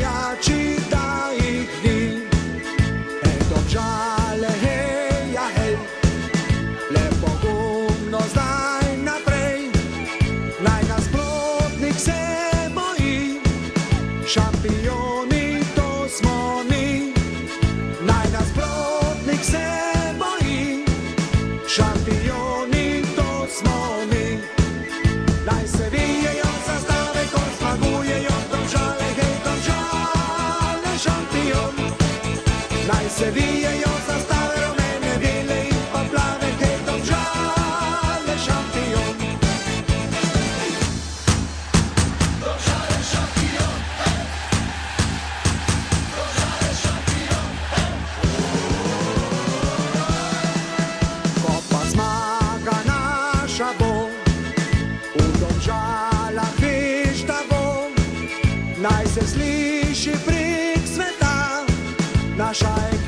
navijači, da jih ni. Hej, Domžale, hej, ja, hej, le pogumno zdaj naprej, naj nasprotnik se boji, šampioni to smo mi. Naj nasprotnik se boji, šampioni to smo mi. Naj se vijejo zastave, ko zmagujejo Domžale, hej, Domžale, šampion. Naj se vijejo zastave, rumene, bele in pa plave, hej, Domžale, šampion. Domžale, šampion, hej. Domžale, šampion, hej. Ko pa zmaga naša bo, v Domžalah veš, da bo, naj se sliši prek sveta naša ekipa.